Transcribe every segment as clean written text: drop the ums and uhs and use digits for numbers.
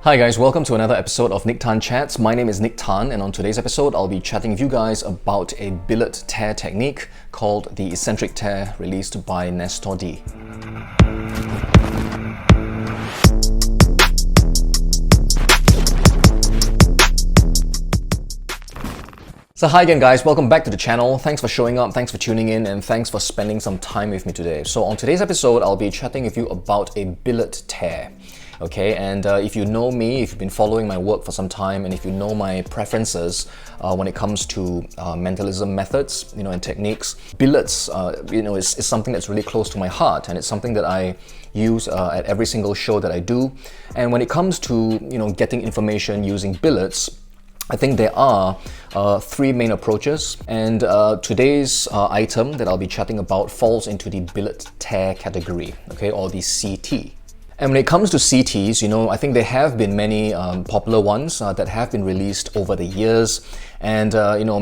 Hi guys, welcome to another episode of Nick Tan Chats. My name is Nick Tan, and on today's episode I'll be chatting with you guys about a billet tear technique called the Eccentric Tear, released by Nestor D. So hi again guys, welcome back to the channel. Thanks for showing up, thanks for tuning in, and thanks for spending some time with me today. So on today's episode, I'll be chatting with you about a billet tear. Okay, and if you know me, if you've been following my work for some time, and if you know my preferences when it comes to mentalism methods, and techniques, billets, is something that's really close to my heart, and it's something that I use at every single show that I do. And when it comes to getting information using billets, I think there are three main approaches, and today's item that I'll be chatting about falls into the billet tear category, okay, or the CT. And when it comes to CTs, I think there have been many popular ones that have been released over the years. And,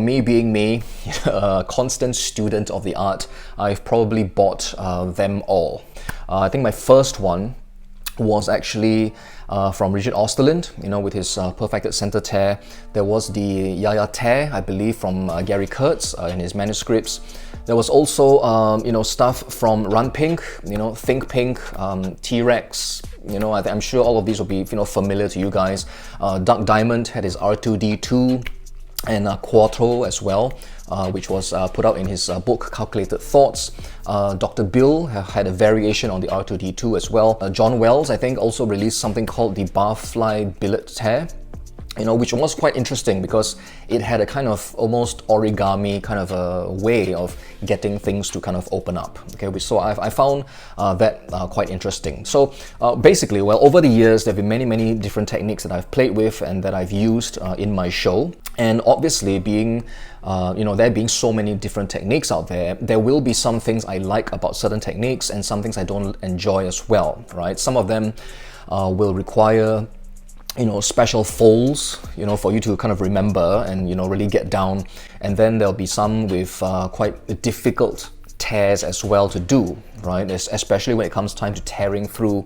me being me, a constant student of the art, I've probably bought them all. I think my first one was actually from Richard Osterlind, with his perfected center tear. There was the Yaya tear, I believe, from Gary Kurtz in his manuscripts. There was also, stuff from Run Pink, Think Pink, T-Rex. I'm sure all of these will be, familiar to you guys. Doug Diamond had his R2D2 and Quattro as well, which was put out in his book Calculated Thoughts. Dr. Bill had a variation on the R2D2 as well. John Wells, I think, also released something called the Barfly Billet Tear, which was quite interesting because it had a kind of almost origami kind of a way of getting things to kind of open up. Okay, so I found that quite interesting. So basically, over the years, there have been many different techniques that I've played with and that I've used in my show. And obviously, being there being so many different techniques out there, there will be some things I like about certain techniques and some things I don't enjoy as well, right? Some of them will require special folds, for you to kind of remember and, really get down. And then there'll be some with quite difficult tears as well to do, right? Especially when it comes time to tearing through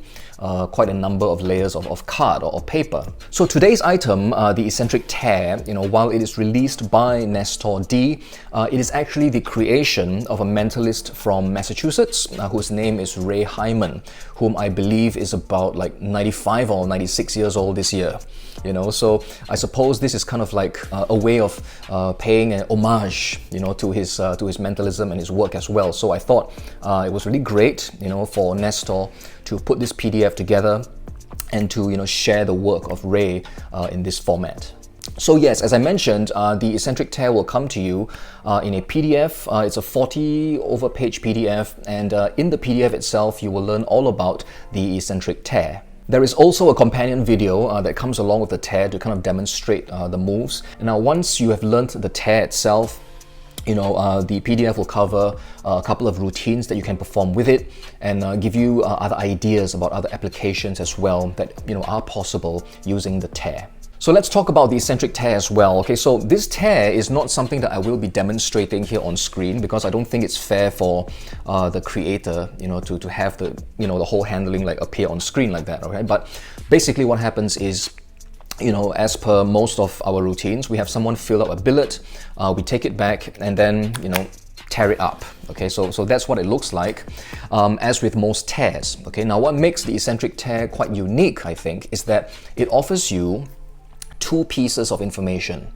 quite a number of layers of card or paper. So today's item, the Eccentric Tear, while it is released by Nestor D, it is actually the creation of a mentalist from Massachusetts whose name is Ray Hyman, whom I believe is about like 95 or 96 years old this year. So I suppose this is kind of like a way of paying an homage, to his mentalism and his work as well. So I thought it was really great, for Nestor to put this PDF together and to share the work of Ray in this format. So yes, as I mentioned, the Eccentric Tear will come to you in a PDF. It's a 40 over page PDF, and in the PDF itself, you will learn all about the Eccentric Tear. There is also a companion video that comes along with the tear to kind of demonstrate the moves. And now once you have learned the tear itself, the PDF will cover a couple of routines that you can perform with it and give you other ideas about other applications as well that are possible using the tear. So let's talk about the Eccentric Tear as well. Okay, so this tear is not something that I will be demonstrating here on screen because I don't think it's fair for the creator, to have the, the whole handling like appear on screen like that, okay? But basically what happens is, as per most of our routines, we have someone fill up a billet, we take it back and then, tear it up. Okay, so that's what it looks like, as with most tears. Okay, now what makes the Eccentric Tear quite unique, I think, is that it offers you two pieces of information.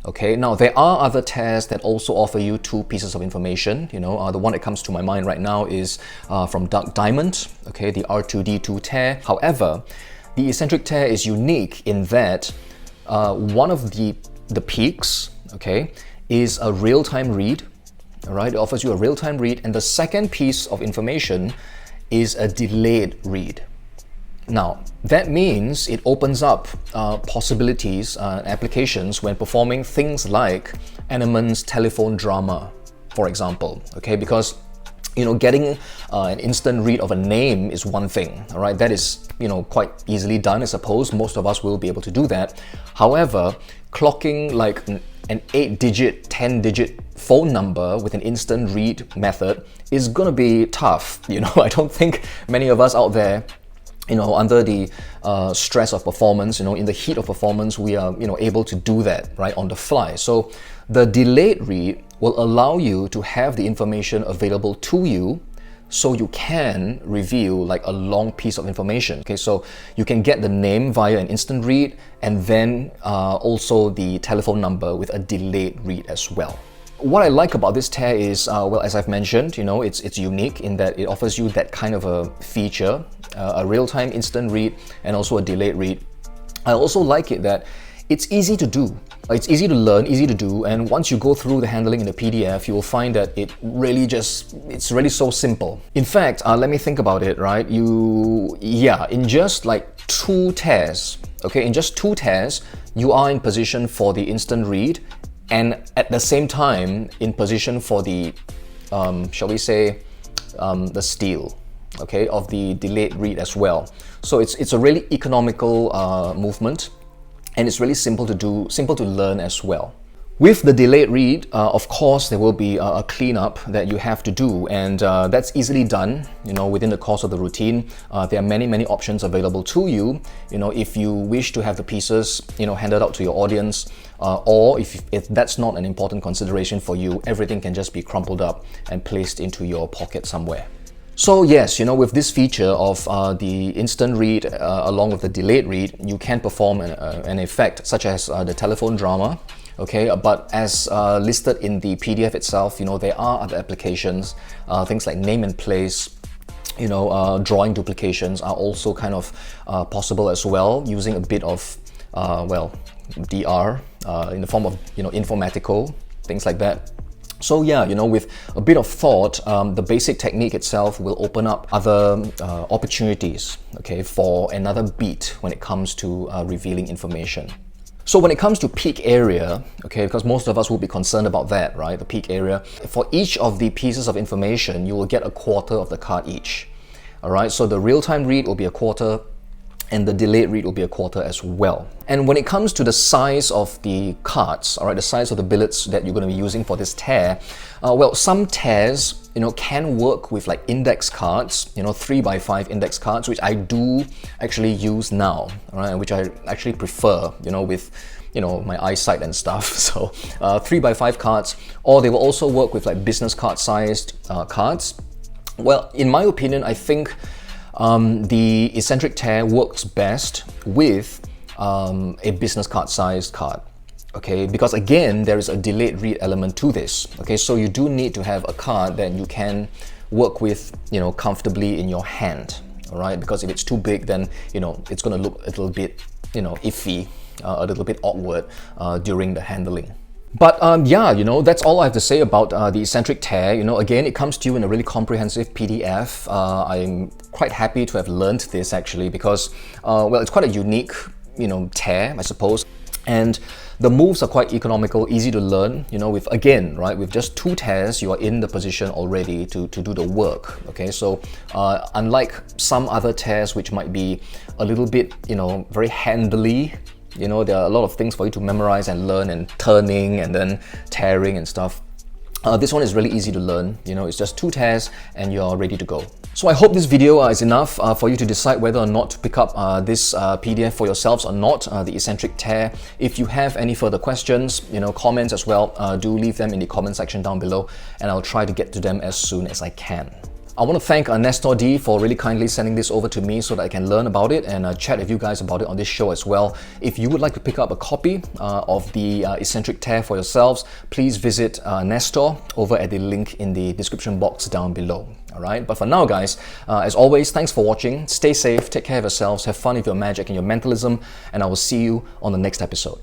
Okay, now there are other tears that also offer you two pieces of information. The one that comes to my mind right now is from Doug Diamond, okay, the R2D2 tear. However, the Eccentric Tear is unique in that one of the peaks, okay, is a real-time read. All right, it offers you a real-time read, and the second piece of information is a delayed read. Now, that means it opens up possibilities, applications when performing things like Enemann's telephone drama, for example, okay? Because, getting an instant read of a name is one thing, all right? That is, quite easily done, I suppose. Most of us will be able to do that. However, clocking like an 8-digit, 10-digit phone number with an instant read method is gonna be tough. I don't think many of us out there under the stress of performance, in the heat of performance, we are, able to do that, right, on the fly. So the delayed read will allow you to have the information available to you so you can review like a long piece of information. Okay, so you can get the name via an instant read and then also the telephone number with a delayed read as well. What I like about this tear is, well, as I've mentioned, it's unique in that it offers you that kind of a feature, a real-time instant read and also a delayed read. I also like it that it's easy to do. It's easy to learn, easy to do, and once you go through the handling in the PDF, you will find that it's really so simple. In fact, let me think about it, right? In just like 2 tears, okay, in just 2 tears, you are in position for the instant read, and at the same time in position for the, shall we say, the steal, okay, of the delayed read as well. So it's a really economical movement, and it's really simple to do, simple to learn as well. With the delayed read, of course, there will be a cleanup that you have to do, and that's easily done, within the course of the routine. There are many options available to you, if you wish to have the pieces, handed out to your audience, or if that's not an important consideration for you, everything can just be crumpled up and placed into your pocket somewhere. So yes, with this feature of the instant read along with the delayed read, you can perform an effect such as the telephone drama. Okay, but as listed in the PDF itself, there are other applications, things like name and place, drawing duplications are also kind of possible as well, using a bit of, DR in the form of, informatical, things like that. So yeah, with a bit of thought, the basic technique itself will open up other opportunities, okay, for another beat when it comes to revealing information. So when it comes to peak area, okay, because most of us will be concerned about that, right, the peak area, for each of the pieces of information, you will get a quarter of the card each. All right, so the real-time read will be a quarter, and the delayed read will be a quarter as well. And when it comes to the size of the cards, all right, the size of the billets that you're going to be using for this tear, well, some tears, can work with like index cards, 3x5 index cards, which I do actually use now, all right, which I actually prefer, with my eyesight and stuff. So 3x5 cards, or they will also work with like business card sized cards. Well, in my opinion, I think the Eccentric Tear works best with a business card sized card. Okay, because again, there is a delayed read element to this. Okay, so you do need to have a card that you can work with, comfortably in your hand. All right, because if it's too big, then it's going to look a little bit, iffy, a little bit awkward during the handling. But yeah, that's all I have to say about the Eccentric Tear. Again, it comes to you in a really comprehensive PDF. I'm quite happy to have learned this actually because, well, it's quite a unique, tear, I suppose. And the moves are quite economical, easy to learn, with, again, right, with just 2 tears, you are in the position already to do the work, okay? So unlike some other tears which might be a little bit, very handily, there are a lot of things for you to memorize and learn, and turning and then tearing and stuff. This one is really easy to learn, it's just 2 tears and you're ready to go. So I hope this video is enough for you to decide whether or not to pick up this PDF for yourselves or not, the Eccentric Tear. If you have any further questions, comments as well, do leave them in the comment section down below and I'll try to get to them as soon as I can. I want to thank Nestor D for really kindly sending this over to me so that I can learn about it and chat with you guys about it on this show as well. If you would like to pick up a copy of the Eccentric Tear for yourselves, please visit Nestor over at the link in the description box down below. Alright, but for now guys, as always, thanks for watching, stay safe, take care of yourselves, have fun with your magic and your mentalism, and I will see you on the next episode.